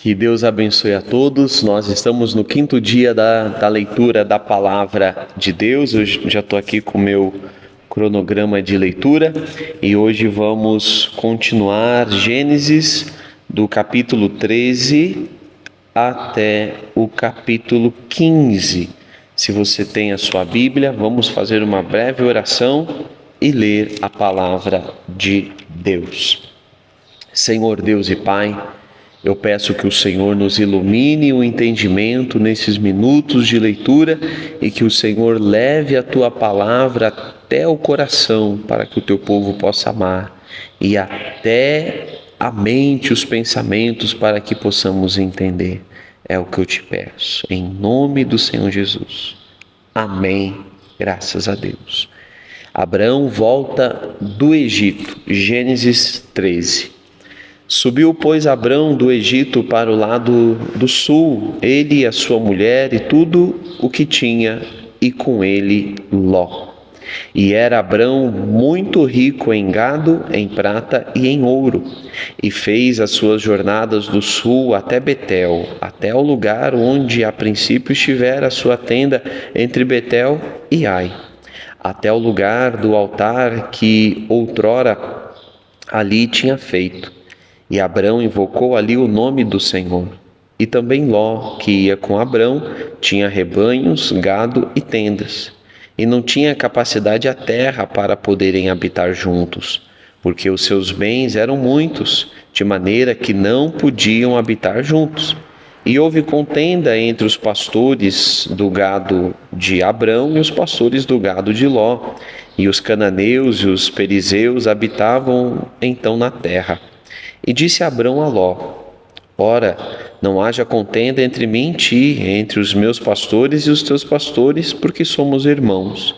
Que Deus abençoe a todos. Nós estamos no quinto dia da leitura da Palavra de Deus. Eu já estou aqui com o meu cronograma de leitura e hoje vamos continuar Gênesis do capítulo 13 até o capítulo 15. Se você tem a sua Bíblia, vamos fazer uma breve oração e ler a Palavra de Deus. Senhor Deus e Pai, eu peço que o Senhor nos ilumine o entendimento nesses minutos de leitura e que o Senhor leve a Tua palavra até o coração para que o Teu povo possa amar e até a mente, os pensamentos para que possamos entender. É o que eu te peço, em nome do Senhor Jesus. Amém. Graças a Deus. Abraão volta do Egito. Gênesis 13. Subiu, pois, Abrão do Egito para o lado do sul, ele e a sua mulher e tudo o que tinha, e com ele Ló. E era Abrão muito rico em gado, em prata e em ouro, e fez as suas jornadas do sul até Betel, até o lugar onde a princípio estivera a sua tenda entre Betel e Ai, até o lugar do altar que outrora ali tinha feito. E Abrão invocou ali o nome do Senhor. E também Ló, que ia com Abrão, tinha rebanhos, gado e tendas. E não tinha capacidade a terra para poderem habitar juntos, porque os seus bens eram muitos, de maneira que não podiam habitar juntos. E houve contenda entre os pastores do gado de Abrão e os pastores do gado de Ló. E os cananeus e os perizeus habitavam então na terra. E disse Abrão a Ló: Ora, não haja contenda entre mim e ti, entre os meus pastores e os teus pastores, porque somos irmãos.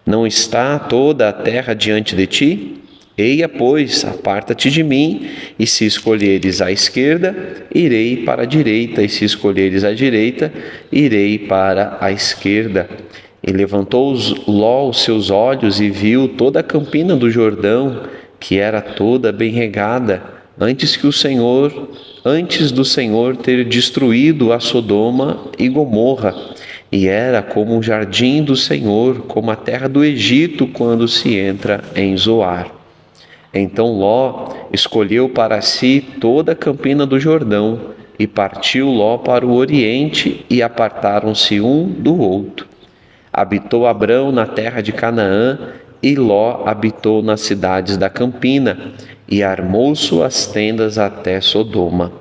Não está toda a terra diante de ti? Eia, pois, aparta-te de mim, e se escolheres à esquerda, irei para a direita, e se escolheres à direita, irei para a esquerda. E levantou Ló os seus olhos e viu toda a campina do Jordão, que era toda bem regada, antes do Senhor ter destruído a Sodoma e Gomorra, e era como o jardim do Senhor, como a terra do Egito quando se entra em Zoar. Então Ló escolheu para si toda a campina do Jordão, e partiu Ló para o oriente, e apartaram-se um do outro. Habitou Abrão na terra de Canaã, e Ló habitou nas cidades da campina, e armou suas tendas até Sodoma.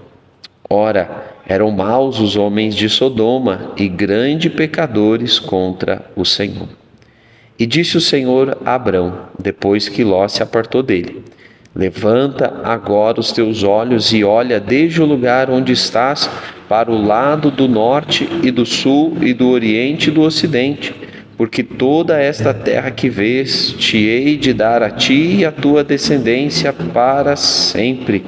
Ora, eram maus os homens de Sodoma, e grandes pecadores contra o Senhor. E disse o Senhor a Abrão, depois que Ló se apartou dele: Levanta agora os teus olhos e olha desde o lugar onde estás para o lado do norte e do sul e do oriente e do ocidente, porque toda esta terra que vês te hei de dar a ti e a tua descendência para sempre.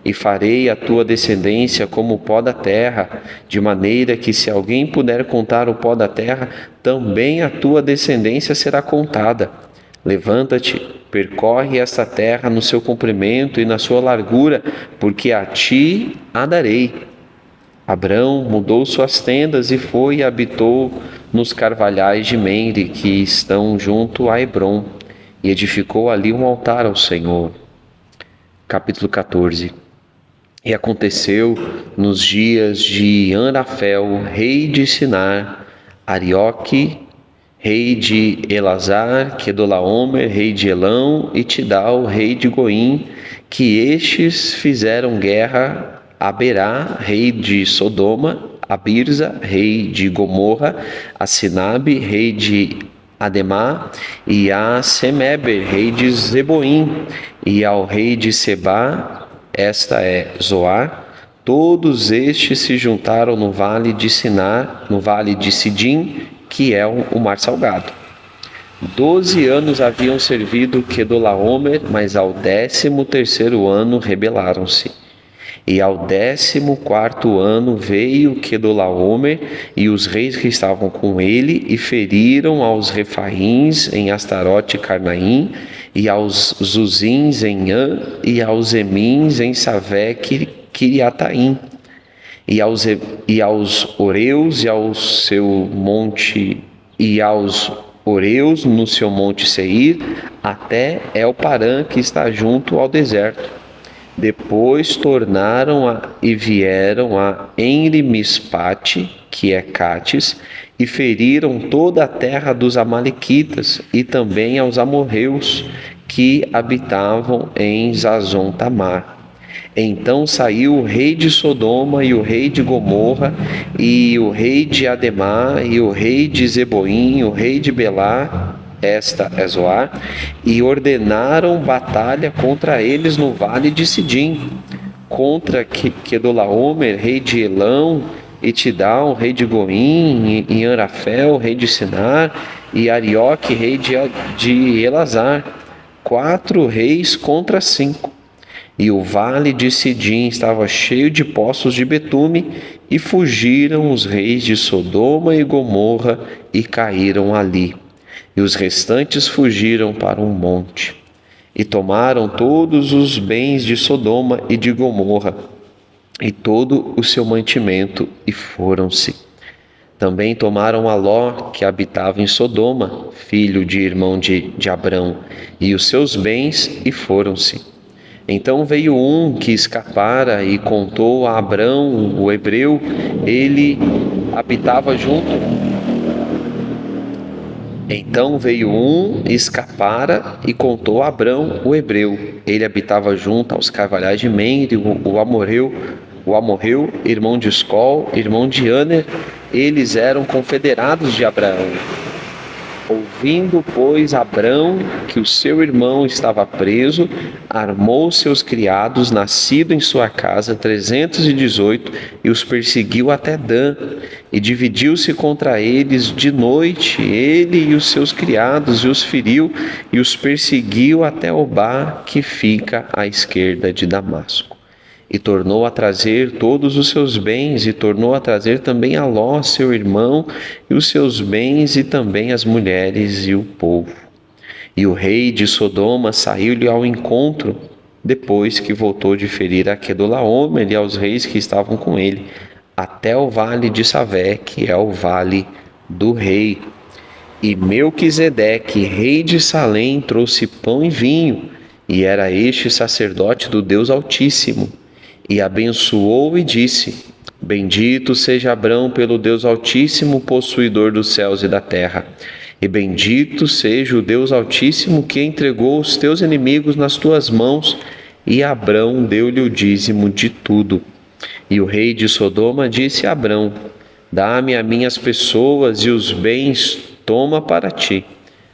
E farei a tua descendência como o pó da terra, de maneira que se alguém puder contar o pó da terra, também a tua descendência será contada. Levanta-te, percorre esta terra no seu comprimento e na sua largura, porque a ti a darei. Abrão mudou suas tendas e foi e habitou nos carvalhais de Mamre, que estão junto a Hebrom, e edificou ali um altar ao Senhor. Capítulo 14. E aconteceu nos dias de Amrafel, rei de Sinar, Arioque, rei de Elazar, Quedorlaomer, rei de Elão, e Tidal, rei de Goim, que estes fizeram guerra a Berá, rei de Sodoma, a Birza, rei de Gomorra, a Sinabe, rei de Ademá, e a Semeber, rei de Zeboim, e ao rei de Sebá, esta é Zoar. Todos estes se juntaram no vale de Sinar, no vale de Sidim, que é o mar salgado. 12 anos haviam servido Quedorlaomer, mas ao 13º ano rebelaram-se. E ao 14º ano veio Quedorlaomer e os reis que estavam com ele, e feriram aos Refaíns em Astarote e Carnaim, e aos Zuzins em An, e aos Emins em Savé Kiriataim. e aos Oreus e ao seu monte e aos Oreus no seu monte Seir, até El-Parã, que está junto ao deserto. Depois e vieram a Enri-Mispate, que é Cátis, e feriram toda a terra dos amalequitas e também aos amorreus que habitavam em Zazon-Tamar. Então saiu o rei de Sodoma e o rei de Gomorra e o rei de Ademá e o rei de Zeboim, o rei de Belá, esta é Zoar, e ordenaram batalha contra eles no vale de Sidim, contra Quedorlaomer, rei de Elão, e Tidal, rei de Goim, e Anrafel, rei de Sinar, e Arioque, rei de Elazar, 4 reis contra 5. E o vale de Sidim estava cheio de poços de betume, e fugiram os reis de Sodoma e Gomorra e caíram ali. E os restantes fugiram para um monte. E tomaram todos os bens de Sodoma e de Gomorra, e todo o seu mantimento, e foram-se. Também tomaram a Ló, que habitava em Sodoma, filho de irmão de Abrão, e os seus bens, e foram-se. Então veio um que escapara e contou a Abrão, o hebreu, ele habitava junto. Então veio um, escapara e contou a Abrão, o hebreu. Ele habitava junto aos carvalhais de Menre, o amorreu, irmão de Escol, irmão de Aner. Eles eram confederados de Abraão. Ouvindo, pois, Abrão que o seu irmão estava preso, armou seus criados, nascido em sua casa, 318, e os perseguiu até Dan, e dividiu-se contra eles de noite, ele e os seus criados, e os feriu, e os perseguiu até Obá, que fica à esquerda de Damasco. E tornou a trazer todos os seus bens, e tornou a trazer também a Ló, seu irmão, e os seus bens, e também as mulheres e o povo. E o rei de Sodoma saiu-lhe ao encontro, depois que voltou de ferir a Quedorlaomer e aos reis que estavam com ele, até o vale de Savé, que é o vale do rei. E Melquisedeque, rei de Salém, trouxe pão e vinho, e era este sacerdote do Deus Altíssimo. E abençoou e disse: Bendito seja Abrão pelo Deus Altíssimo, possuidor dos céus e da terra. E bendito seja o Deus Altíssimo que entregou os teus inimigos nas tuas mãos. E Abrão deu-lhe o dízimo de tudo. E o rei de Sodoma disse a Abrão: Dá-me a minhas pessoas e os bens toma para ti.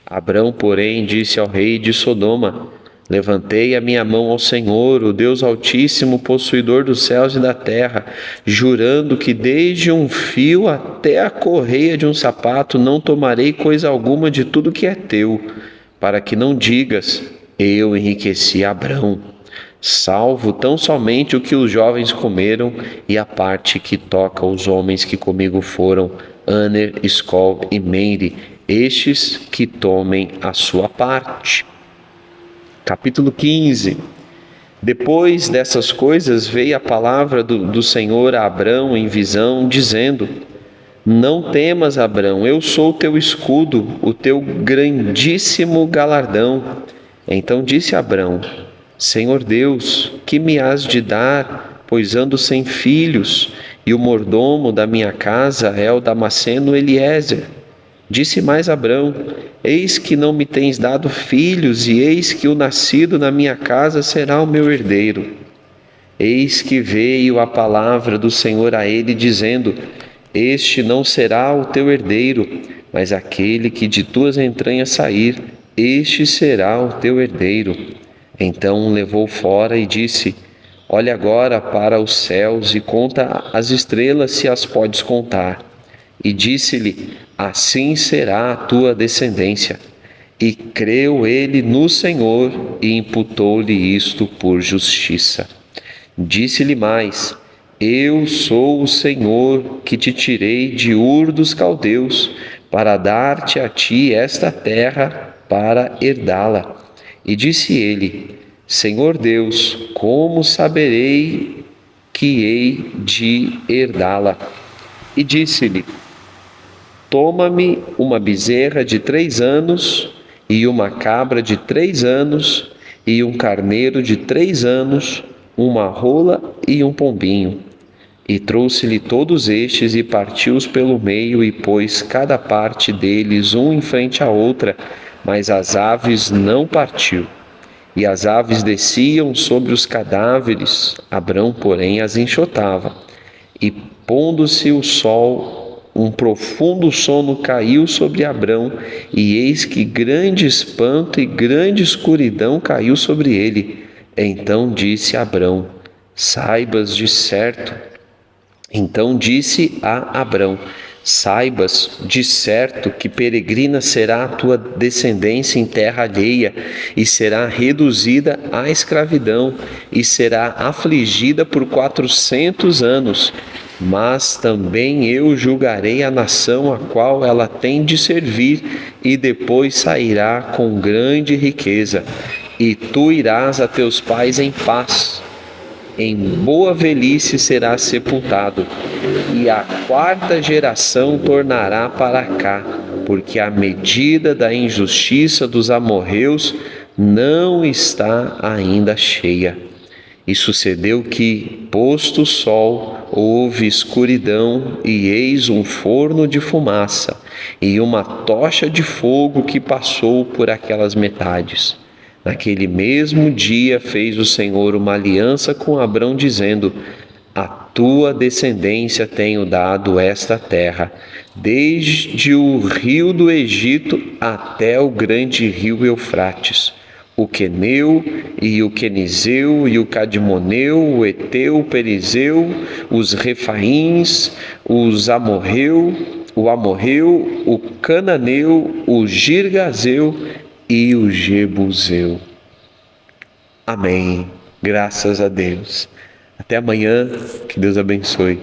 Abrão, porém, disse ao rei de Sodoma: Levantei a minha mão ao Senhor, o Deus Altíssimo, possuidor dos céus e da terra, jurando que desde um fio até a correia de um sapato não tomarei coisa alguma de tudo que é teu, para que não digas: eu enriqueci Abrão, salvo tão somente o que os jovens comeram e a parte que toca os homens que comigo foram, Aner, Escol e Menre, estes que tomem a sua parte. Capítulo 15. Depois dessas coisas veio a palavra do Senhor a Abrão em visão, dizendo: Não temas, Abrão, eu sou o teu escudo, o teu grandíssimo galardão. Então disse Abrão: Senhor Deus, que me has de dar, pois ando sem filhos, e o mordomo da minha casa é o Damasceno Eliezer. Disse mais Abrão: Eis que não me tens dado filhos, e eis que o nascido na minha casa será o meu herdeiro. Eis que veio a palavra do Senhor a ele, dizendo: Este não será o teu herdeiro, mas aquele que de tuas entranhas sair, este será o teu herdeiro. Então o levou fora e disse: Olha agora para os céus e conta as estrelas, se as podes contar. E disse-lhe: Assim será a tua descendência. E creu ele no Senhor e imputou-lhe isto por justiça. Disse-lhe mais: Eu sou o Senhor que te tirei de Ur dos Caldeus, para dar-te a ti esta terra para herdá-la. E disse ele: Senhor Deus, como saberei que hei de herdá-la. E disse-lhe: Toma-me uma bezerra de 3 anos, e uma cabra de 3 anos, e um carneiro de 3 anos, uma rola e um pombinho. E trouxe-lhe todos estes, e partiu-os pelo meio, e pôs cada parte deles um em frente à outra, mas as aves não partiu. E as aves desciam sobre os cadáveres, Abrão, porém, as enxotava. E pondo-se o sol, um profundo sono caiu sobre Abrão, e eis que grande espanto e grande escuridão caiu sobre ele. Então disse Abrão: Saibas de certo. Então disse a Abrão: Saibas de certo que peregrina será a tua descendência em terra alheia, e será reduzida à escravidão, e será afligida por 400 anos. Mas também eu julgarei a nação a qual ela tem de servir, e depois sairá com grande riqueza. E tu irás a teus pais em paz. Em boa velhice serás sepultado, e a 4ª geração tornará para cá, porque a medida da injustiça dos amorreus não está ainda cheia. E sucedeu que, posto o sol, houve escuridão, e eis um forno de fumaça, e uma tocha de fogo que passou por aquelas metades. Naquele mesmo dia fez o Senhor uma aliança com Abrão, dizendo: A tua descendência tenho dado esta terra, desde o rio do Egito até o grande rio Eufrates, o queneu e o quenizeu e o cadmoneu, o eteu, o perizeu, os refaíns, o amorreu, o cananeu, o girgazeu e o jebuseu. Amém. Graças a Deus. Até amanhã. Que Deus abençoe.